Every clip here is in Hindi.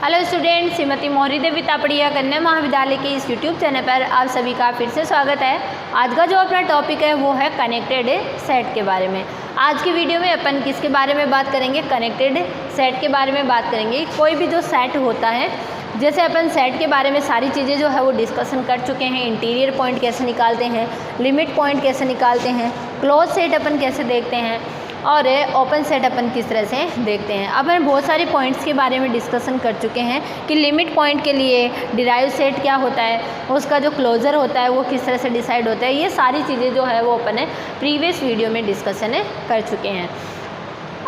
हेलो स्टूडेंट, श्रीमती मोहरी देवी तापड़िया कन्या महाविद्यालय के इस यूट्यूब चैनल पर आप सभी का फिर से स्वागत है। आज का जो अपना टॉपिक है वो है कनेक्टेड सेट के बारे में। आज की वीडियो में अपन किसके बारे में बात करेंगे? कनेक्टेड सेट के बारे में बात करेंगे। कोई भी जो सेट होता है, जैसे अपन सेट के बारे में सारी चीज़ें जो है वो डिस्कशन कर चुके हैं। इंटीरियर पॉइंट कैसे निकालते हैं, लिमिट पॉइंट कैसे निकालते हैं, क्लोज सेट अपन कैसे देखते हैं और ओपन सेट अपन किस तरह से देखते हैं। अब हम बहुत सारे पॉइंट्स के बारे में डिस्कशन कर चुके हैं कि लिमिट पॉइंट के लिए डिराइव सेट क्या होता है, उसका जो क्लोजर होता है वो किस तरह से डिसाइड होता है। ये सारी चीज़ें जो है वो अपन प्रीवियस वीडियो में डिस्कशन कर चुके हैं।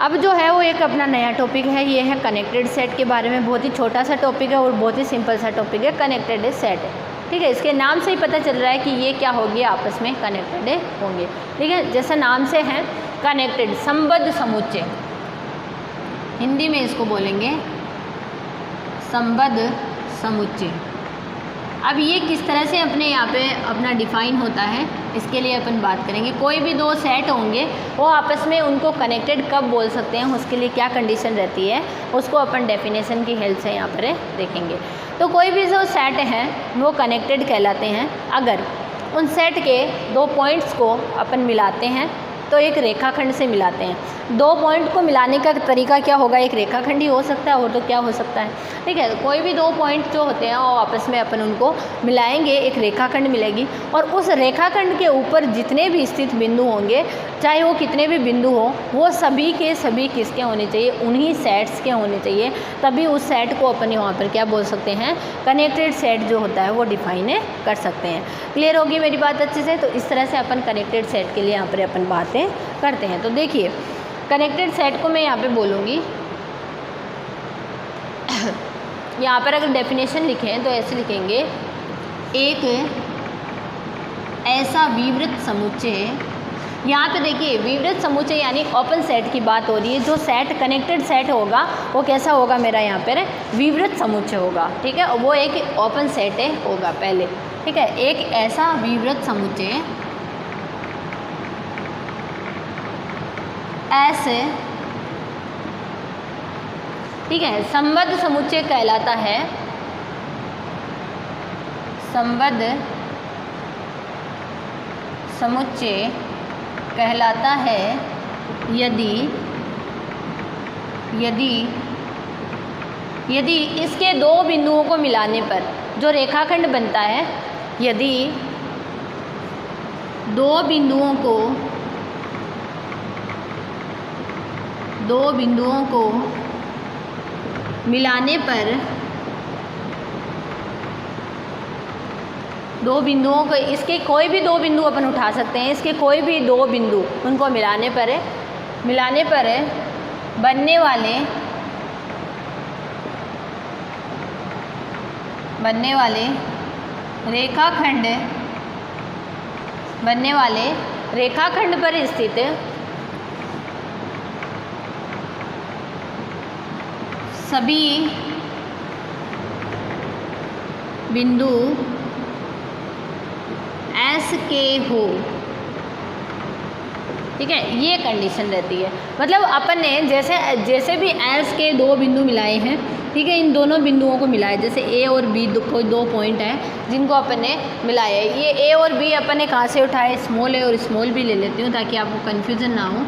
अब जो है वो एक अपना नया टॉपिक है, ये है कनेक्टेड सेट के बारे में। बहुत ही छोटा सा टॉपिक है और बहुत ही सिंपल सा टॉपिक है, कनेक्टेड सेट। ठीक है, इसके नाम से ही पता चल रहा है कि ये क्या होगी, आपस में कनेक्टेड होंगे। ठीक है, जैसे नाम से है कनेक्टेड, संबद्ध समुच्चय, हिंदी में इसको बोलेंगे संबद्ध समुच्चय। अब ये किस तरह से अपने यहाँ पे अपना डिफाइन होता है, इसके लिए अपन बात करेंगे। कोई भी दो सेट होंगे वो आपस में उनको कनेक्टेड कब बोल सकते हैं, उसके लिए क्या कंडीशन रहती है, उसको अपन डेफिनेशन की हेल्प से यहाँ पर देखेंगे। तो कोई भी जो सेट हैं वो कनेक्टेड कहलाते हैं अगर उन सेट के दो पॉइंट्स को अपन मिलाते हैं तो एक रेखाखंड से मिलाते हैं। दो पॉइंट को मिलाने का तरीका क्या होगा? एक रेखाखंड ही हो सकता है, और तो क्या हो सकता है। ठीक है, कोई भी दो पॉइंट जो होते हैं वो आपस में अपन उनको मिलाएंगे, एक रेखाखंड मिलेगी और उस रेखाखंड के ऊपर जितने भी स्थित बिंदु होंगे, चाहे वो कितने भी बिंदु हो, वो सभी के सभी किसके होने चाहिए? उन्हीं सेट्स के होने चाहिए। तभी उस सेट को अपन यहाँ पर क्या बोल सकते हैं? कनेक्टेड सेट जो होता है वो डिफाइन कर सकते हैं। क्लियर होगी मेरी बात अच्छे से? तो इस तरह से अपन कनेक्टेड सेट के लिए यहाँ पर अपन बातें करते हैं। तो देखिए, कनेक्टेड सेट को मैं यहाँ पे बोलूँगी, यहाँ पर अगर डेफिनेशन लिखें तो ऐसे लिखेंगे, एक ऐसा विवृत समुच्चय। यहाँ पे देखिए विवृत समुच्चय यानी ओपन सेट की बात हो रही है। जो सेट कनेक्टेड सेट होगा वो कैसा होगा मेरा? यहाँ पर विवृत समुच्चय होगा। ठीक है, और वो एक ओपन सेट होगा पहले। ठीक है, एक ऐसा विवृत समुच्चय ऐसे, ठीक है, संबद्ध समुच्चय कहलाता है, संबद्ध समुच्चय कहलाता है यदि इसके दो बिंदुओं को मिलाने पर जो रेखाखंड बनता है, यदि दो बिंदुओं को मिलाने पर, दो बिंदुओं को, इसके कोई भी दो बिंदु अपन उठा सकते हैं, इसके कोई भी दो बिंदु उनको मिलाने पर बनने वाले रेखाखंड पर स्थित सभी बिंदु एस के हो। ठीक है, ये कंडीशन रहती है। मतलब अपन ने जैसे भी एस के दो बिंदु मिलाए हैं, ठीक है, इन दोनों बिंदुओं को मिलाए, जैसे ए और बी कोई दो पॉइंट हैं जिनको अपन ने मिलाया है। ये ए और बी अपन ने कहाँ से उठाए? स्मॉल ए और स्मॉल बी ले लेती हूँ ताकि आपको कन्फ्यूज़न ना हो।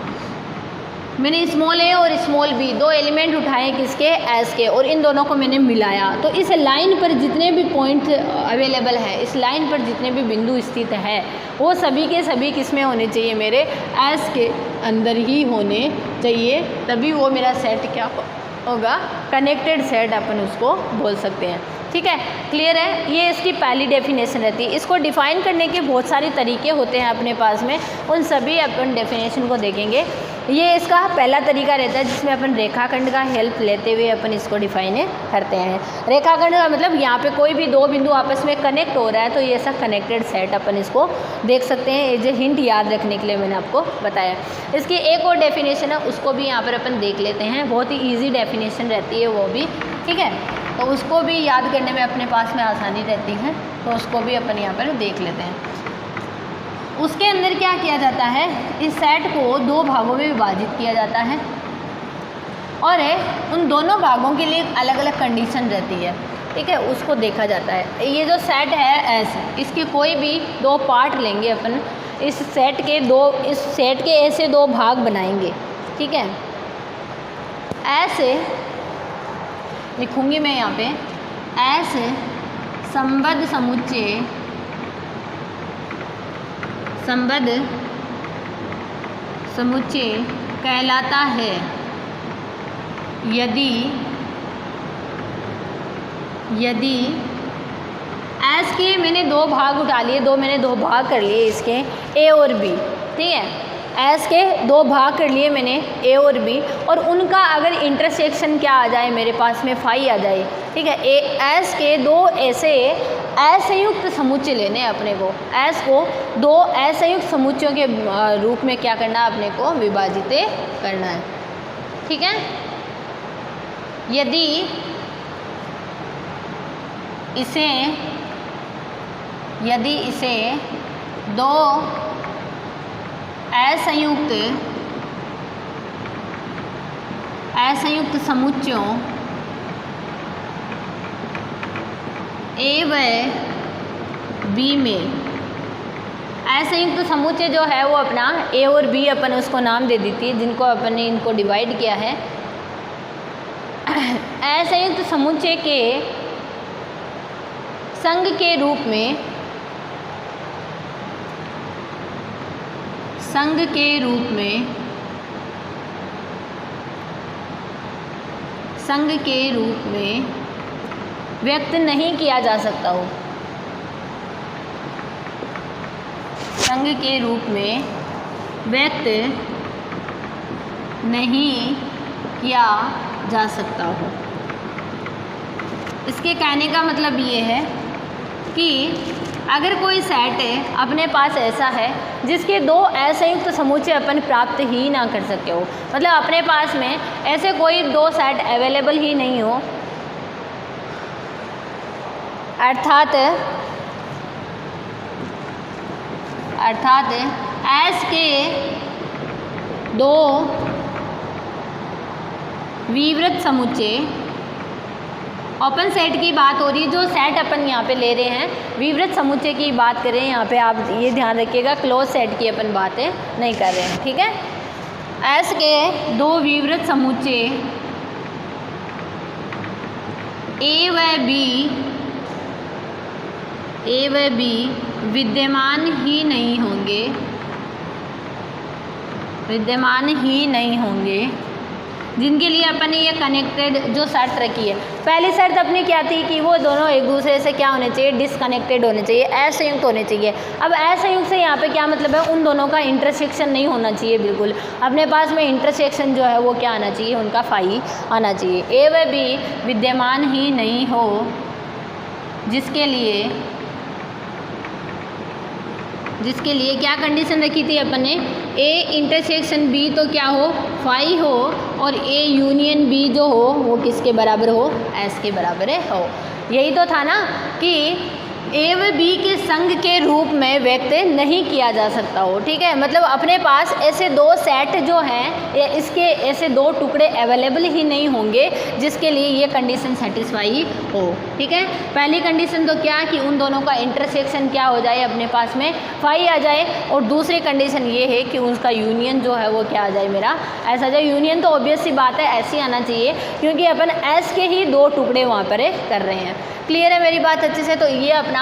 मैंने स्मॉल ए और स्मॉल बी दो एलिमेंट उठाए किसके? एस के, और इन दोनों को मैंने मिलाया। तो इस लाइन पर जितने भी पॉइंट अवेलेबल है, इस लाइन पर जितने भी बिंदु स्थित है, वो सभी के सभी किस में होने चाहिए? मेरे एस के अंदर ही होने चाहिए। तभी वो मेरा सेट क्या होगा? कनेक्टेड सेट अपन उसको बोल सकते हैं। ठीक है, क्लियर है? ये इसकी पहली डेफिनेशन रहती है। इसको डिफाइन करने के बहुत सारे तरीके होते हैं अपने पास में, उन सभी अपन डेफिनेशन को देखेंगे। ये इसका पहला तरीका रहता है जिसमें अपन रेखाखंड का हेल्प लेते हुए अपन इसको डिफाइन करते हैं। रेखाखंड का मतलब यहाँ पे कोई भी दो बिंदु आपस में कनेक्ट हो रहा है तो ये ऐसा कनेक्टेड सेट अपन इसको देख सकते हैं। ये जो हिंट याद रखने के लिए मैंने आपको बताया। इसकी एक और डेफिनेशन है, उसको भी यहाँ पर अपन देख लेते हैं। बहुत ही ईजी डेफिनेशन रहती है वो भी। ठीक है, तो उसको भी याद करने में अपने पास में आसानी रहती है, तो उसको भी अपन यहाँ पर देख लेते हैं। उसके अंदर क्या किया जाता है, इस सेट को दो भागों में विभाजित किया जाता है। और उन दोनों भागों के लिए अलग अलग कंडीशन रहती है, ठीक है, उसको देखा जाता है। ये जो सेट है एस, इसके कोई भी दो पार्ट लेंगे अपन, इस सेट के ऐसे दो भाग बनाएंगे, ठीक है। ऐसे लिखूंगी मैं यहाँ पे, ऐसे संबद्ध समुच्चय कहलाता है यदि एस के मैंने दो भाग उठा लिए, मैंने दो भाग कर लिए इसके ए और बी, ठीक है। एस के दो भाग कर लिए मैंने ए और बी, और उनका अगर इंटरसेक्शन क्या आ जाए मेरे पास में फाई आ जाए, ठीक है। एस के दो ऐसे असंयुक्त समुच्चय लेने हैं अपने को, एस को दो असंयुक्त समुच्चयों के रूप में क्या करना है, अपने को विभाजित करना है, ठीक है। यदि इसे दो असंयुक्त समुच्चयों ए व बी में, असंयुक्त समुच्चय जो है वो अपना ए और बी अपन उसको नाम दे देती है, जिनको अपन ने इनको डिवाइड किया है। असंयुक्त समुच्चय के संघ के रूप में व्यक्त नहीं किया जा सकता हो, संघ के रूप में व्यक्त नहीं किया जा सकता हो। इसके कहने का मतलब ये है कि अगर कोई सेट अपने पास ऐसा है जिसके दो असंयुक्त समुच्चय अपन प्राप्त ही ना कर सके हो, मतलब अपने पास में ऐसे कोई दो सेट अवेलेबल ही नहीं हो, अर्थात एस के दो विवृत समुच्चय, ओपन सेट की बात हो रही है, जो सेट अपन यहाँ पे ले रहे हैं विवृत समुच्चय की बात करें, यहाँ पे आप ये ध्यान रखिएगा क्लोज सेट की अपन बातें नहीं कर रहे हैं, ठीक है। एस के दो विवृत समुच्चय ए व बी विद्यमान ही नहीं होंगे, जिनके लिए अपन ने ये कनेक्टेड जो शर्त रखी है। पहली शर्त अपनी क्या थी कि वो दोनों एक दूसरे से क्या होने चाहिए, डिसकनेक्टेड होने चाहिए, असंयुक्त होने चाहिए। अब असंयुक्त से यहाँ पे क्या मतलब है, उन दोनों का इंटरसेक्शन नहीं होना चाहिए बिल्कुल, अपने पास में इंटरसेक्शन जो है वो क्या आना चाहिए, उनका फाई आना चाहिए। ए व बी विद्यमान ही नहीं हो, जिसके लिए क्या कंडीशन रखी थी अपन ने, ए इंटरसेक्शन बी तो क्या हो, फाई हो, और ए यूनियन बी जो हो वो किसके बराबर हो, एस के बराबर हो। यही तो था ना कि ए व बी के संघ के रूप में व्यक्त नहीं किया जा सकता हो, ठीक है। मतलब अपने पास ऐसे दो सेट जो हैं या इसके ऐसे दो टुकड़े अवेलेबल ही नहीं होंगे जिसके लिए ये कंडीशन सेटिस्फाई हो, ठीक है। पहली कंडीशन तो क्या कि उन दोनों का इंटरसेक्शन क्या हो जाए, अपने पास में फाई आ जाए, और दूसरी कंडीशन ये है कि उसका यूनियन जो है वो क्या आ जाए, मेरा ऐसा जाए। यूनियन तो ऑब्वियस सी बात है ऐसी आना चाहिए क्योंकि अपन एस के ही दो टुकड़े वहाँ पर कर रहे हैं। क्लियर है मेरी बात अच्छे से। तो ये अपना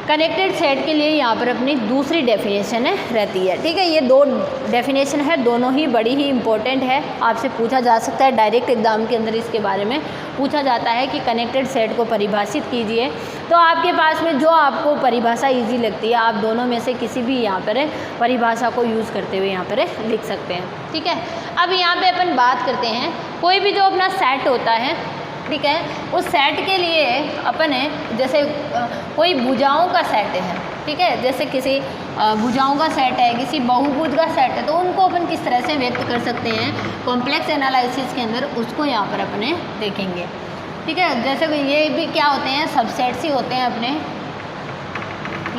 कनेक्टेड सेट के लिए यहाँ पर अपनी दूसरी डेफिनेशन रहती है, ठीक है। ये दो डेफिनेशन है, दोनों ही बड़ी ही इम्पोर्टेंट है, आपसे पूछा जा सकता है डायरेक्ट एग्जाम के अंदर इसके बारे में पूछा जाता है कि कनेक्टेड सेट को परिभाषित कीजिए। तो आपके पास में जो आपको परिभाषा इजी लगती है आप दोनों में से किसी भी यहाँ पर परिभाषा को यूज़ करते हुए यहाँ पर लिख सकते हैं, ठीक है। अब यहाँ पर अपन बात करते हैं कोई भी जो अपना सेट होता है, ठीक है, उस सेट के लिए अपन जैसे कोई भुजाओं का सेट है, ठीक है, जैसे किसी भुजाओं का सेट है, किसी बहुभुज का सेट है, तो उनको अपन किस तरह से व्यक्त कर सकते हैं कॉम्प्लेक्स एनालिसिस के अंदर, उसको यहाँ पर अपने देखेंगे, ठीक है। जैसे ये भी क्या होते हैं, सबसेट्स ही होते हैं अपने,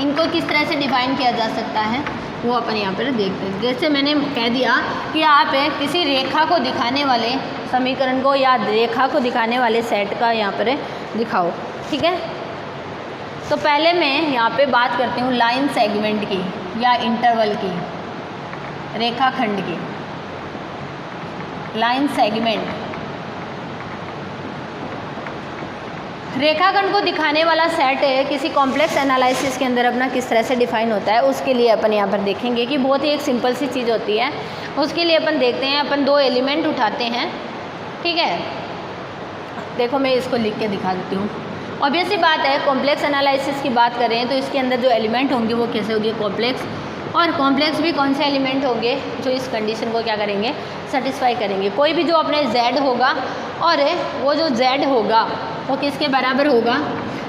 इनको किस तरह से डिफाइन किया जा सकता है। वो अपन यहाँ पर देखते हैं। जैसे मैंने कह दिया कि आप किसी रेखा को दिखाने वाले समीकरण को या रेखा को दिखाने वाले सेट का यहाँ पर दिखाओ, ठीक है। तो पहले मैं यहाँ पे बात करती हूँ लाइन सेगमेंट की या इंटरवल की, रेखाखंड की। लाइन सेगमेंट रेखाखंड को दिखाने वाला सेट किसी कॉम्प्लेक्स एनालिसिस के अंदर अपना किस तरह से डिफाइन होता है, उसके लिए अपन यहाँ पर देखेंगे कि बहुत ही एक सिंपल सी चीज़ होती है। उसके लिए अपन देखते हैं, अपन दो एलिमेंट उठाते हैं, ठीक है। देखो मैं इसको लिख के दिखा देती हूँ। ऑब्वियस सी बात है, कॉम्प्लेक्स एनालिसिस की बात करें तो इसके अंदर जो एलिमेंट होंगे वो कैसे होंगे, कॉम्प्लेक्स। और कॉम्प्लेक्स भी कौन से एलिमेंट होंगे जो इस कंडीशन को क्या करेंगे, सेटिस्फाई करेंगे। कोई भी जो अपने z होगा और वो जो z होगा वो किसके बराबर होगा,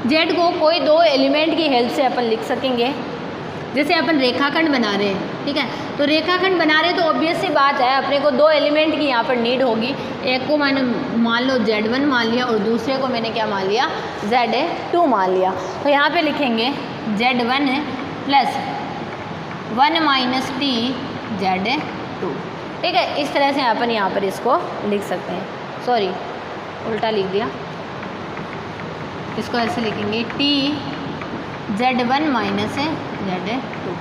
z को कोई दो एलिमेंट की हेल्प से अपन लिख सकेंगे। जैसे अपन रेखाखंड बना रहे हैं, ठीक है, तो रेखाखंड बना रहे हैं तो ऑब्वियस सी बात है अपने को दो एलिमेंट की यहाँ पर नीड होगी। एक को मैंने मान लो z1 मान लिया और दूसरे को मैंने क्या मान लिया, z2 मान लिया। तो यहाँ पे लिखेंगे z1 plus 1 minus t z2, ठीक है। इस तरह से अपन यहाँ पर इसको लिख सकते हैं। सॉरी उल्टा लिख दिया, इसको ऐसे लिखेंगे t z1 माइनस z2,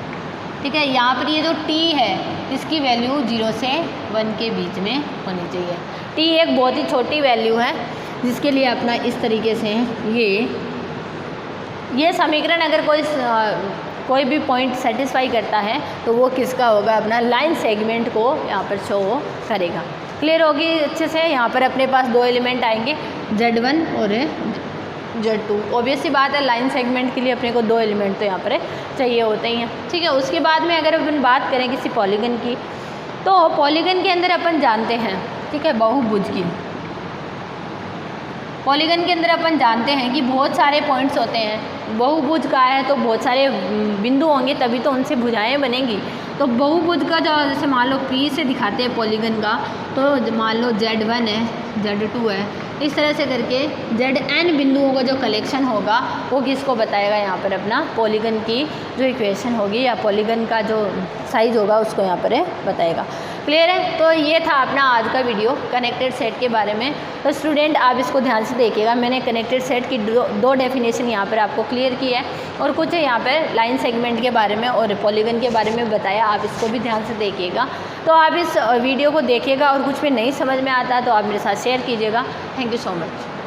ठीक है। यहाँ पर ये जो t है इसकी वैल्यू 0 से 1 के बीच में होनी चाहिए। t एक बहुत ही छोटी वैल्यू है जिसके लिए अपना इस तरीके से ये समीकरण अगर कोई भी पॉइंट सेटिस्फाई करता है तो वो किसका होगा, अपना लाइन सेगमेंट को यहाँ पर शो करेगा। क्लियर होगी अच्छे से। यहाँ पर अपने पास दो एलिमेंट आएंगे z1 और z2। ऑब्वियस सी बात है लाइन सेगमेंट के लिए अपने को दो एलिमेंट तो यहाँ पर चाहिए होते ही हैं, ठीक है। उसके बाद में अगर अपन बात करें किसी पॉलीगन की, तो पॉलीगन के अंदर अपन जानते हैं, ठीक है, बहुभुज की। पॉलीगन के अंदर अपन जानते हैं कि बहुत सारे पॉइंट्स होते हैं। बहुभुज का है तो बहुत सारे बिंदु होंगे तभी तो उनसे भुजाएं बनेंगी। तो बहुभुज का जो जैसे मान लो P से दिखाते हैं पॉलीगन का, तो मान लो Z1 है, Z2 है, इस तरह से करके Zn बिंदुओं का जो कलेक्शन होगा वो किसको बताएगा, यहाँ पर अपना पॉलीगन की जो इक्वेशन होगी या पॉलीगन का जो साइज होगा उसको यहाँ पर बताएगा। क्लियर है। तो ये था अपना आज का वीडियो कनेक्टेड सेट के बारे में। तो स्टूडेंट आप इसको ध्यान से देखिएगा, मैंने कनेक्टेड सेट की दो डेफिनेशन यहाँ पर आपको क्लियर की है और कुछ यहाँ पर लाइन सेगमेंट के बारे में और पॉलीगन के बारे में बताया। आप इसको भी ध्यान से देखिएगा। तो आप इस वीडियो को देखिएगा और कुछ भी नहीं समझ में आता तो आप मेरे साथ शेयर कीजिएगा। Thank you so much.